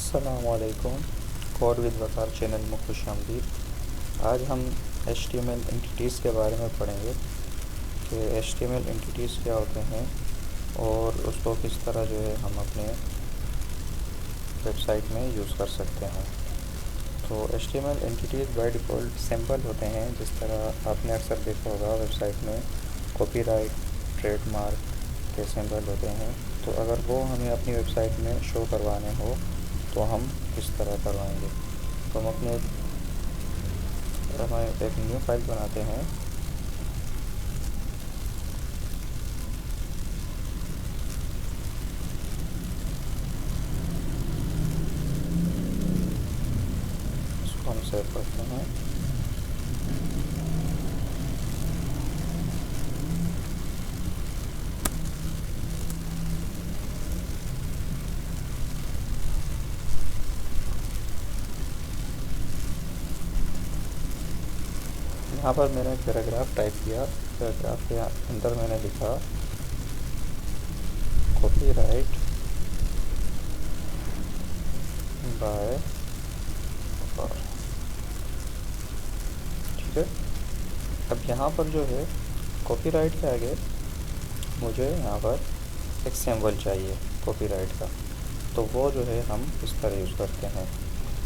अस्सलामुअलैकुम। Code with Waqar channel में खुश आमदीद। आज हम HTML एंटिटीज़ के बारे में पढ़ेंगे कि HTML एंटिटीज़ क्या होते हैं और उसको किस तरह जो है हम अपने वेबसाइट में यूज़ कर सकते हैं। तो HTML entities by default simple होते हैं, जिस तरह आपने अक्सर देखा होगा वेबसाइट में कॉपीराइट, ट्रेडमार्क के सिंबल होते हैं। तो अगर वो हमें अपनी वेबसाइट में शो करवाने हो तो हम किस तरह करवाएंगे। तो हम एक न्यू फाइल बनाते हैं। इसको हम सेव करते हैं। यहाँ पर मैंने पैराग्राफ टाइप किया। पैराग्राफ के अंदर मैंने लिखा कॉपीराइट बाय वकार। ठीक है। अब यहाँ पर जो है कॉपीराइट के आगे मुझे यहाँ पर एक सिंबल चाहिए कॉपीराइट का, तो वो जो है हम इस तरह यूज़ करते हैं।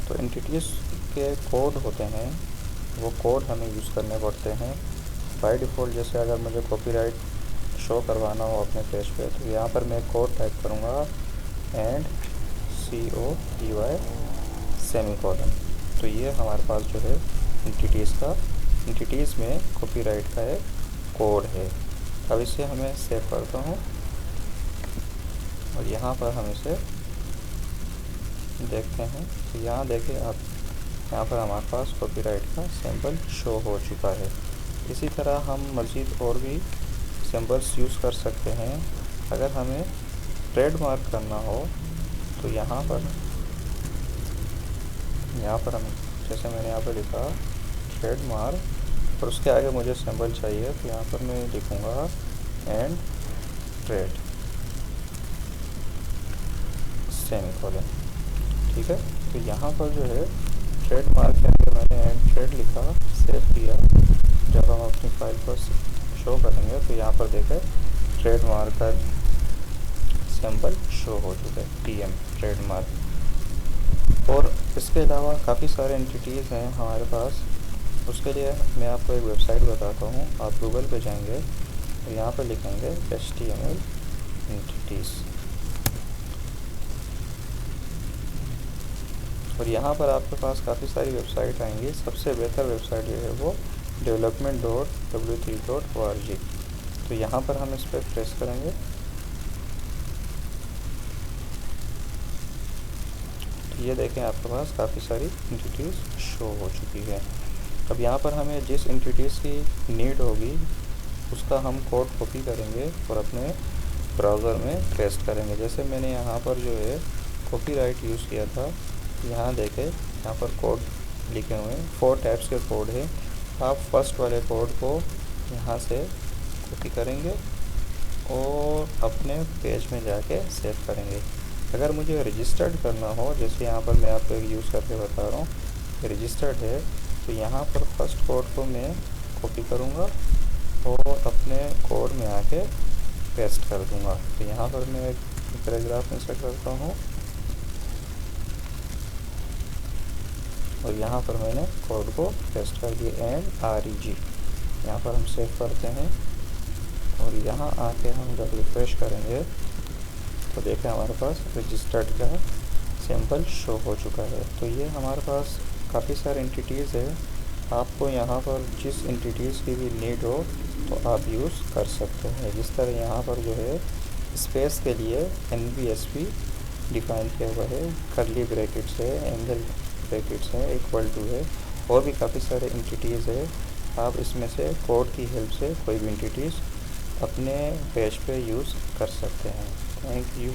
तो एंटिटीज़ के कोड होते हैं, वो कोड हमें यूज़ करने पड़ते हैं बाय डिफ़ॉल्ट। जैसे अगर मुझे कॉपीराइट शो करवाना हो अपने पेज पे, तो यहाँ पर मैं कोड टाइप करूँगा एंड COPY सेमीकोलन। तो ये हमारे पास जो है एंटिटीज़ में कॉपीराइट का एक कोड है। अब इसे हमें सेव करता हूँ और यहाँ पर हम इसे देखते हैं। तो यहाँ देखें आप, यहाँ पर हमारे पास कॉपीराइट का सिंबल शो हो चुका है। इसी तरह हम मज़ीद और भी सिंबल्स यूज़ कर सकते हैं। अगर हमें ट्रेडमार्क करना हो तो यहाँ पर हम, जैसे मैंने यहाँ पर लिखा ट्रेडमार्क और उसके आगे मुझे सिंबल चाहिए, तो यहाँ पर मैं लिखूँगा एंड ट्रेड सेमीकोलन। ठीक है। तो यहाँ पर जो है ट्रेडमार्क के आगे मैंने एंड ट्रेड लिखा, सेव किया। जब हम अपनी फाइल को शो करेंगे तो यहाँ पर देखें ट्रेडमार्क का सिंबल शो हो चुका है, TM ट्रेडमार्क। और इसके अलावा काफ़ी सारे एंटिटीज़ हैं हमारे पास। उसके लिए मैं आपको एक वेबसाइट बताता हूँ। आप गूगल पे जाएंगे और यहाँ पर लिखेंगे HTML एंटिटीज़, और यहाँ पर आपके पास काफ़ी सारी वेबसाइट आएंगी। सबसे बेहतर वेबसाइट जो है वो development.w3.org। तो यहाँ पर हम इस पर प्रेस करेंगे। तो ये देखें आपके पास काफ़ी सारी एंटिटीज़ शो हो चुकी है। अब यहाँ पर हमें जिस एंटिटीज़ की नीड होगी उसका हम कोड कॉपी करेंगे और अपने ब्राउज़र में पेस्ट करेंगे। जैसे मैंने यहाँ पर जो है कॉपीराइट यूज़ किया था, यहाँ देखें यहाँ पर कोड लिखे हुए हैं। 4 टाइप्स के कोड है। आप फर्स्ट वाले कोड को यहाँ से कॉपी करेंगे और अपने पेज में जाके सेव करेंगे। अगर मुझे रजिस्टर्ड करना हो, जैसे यहाँ पर मैं आपको एक यूज़ करके बता रहा हूँ, रजिस्टर्ड है, तो यहाँ पर फर्स्ट कोड को मैं कॉपी करूँगा और अपने कोड में आके पेस्ट कर दूँगा। तो यहाँ पर मैं एक पैराग्राफ इंसर्ट करता हूँ और यहाँ पर मैंने कोड को पेस्ट कर दिया एंड REG। यहाँ पर हम सेव करते हैं और यहाँ आके हम जब रिफ्रेश करेंगे तो देखें हमारे पास रजिस्टर्ड का सिंबल शो हो चुका है। तो ये हमारे पास काफ़ी सारे एंटिटीज़ है। आपको यहाँ पर जिस एंटिटीज़ की भी नीड हो तो आप यूज़ कर सकते हैं। जिस तरह यहाँ पर जो है स्पेस के लिए NVSP डिफ़ाइन किया हुआ है, कर्ली ब्रैकेट्स है, एंगल ब्रैकेट्स है, इक्वल टू है, और भी काफ़ी सारे एंटिटीज़ है। आप इसमें से कोड की हेल्प से कोई भी एंटिटीज़ अपने पेज पे यूज़ कर सकते हैं। Thank you.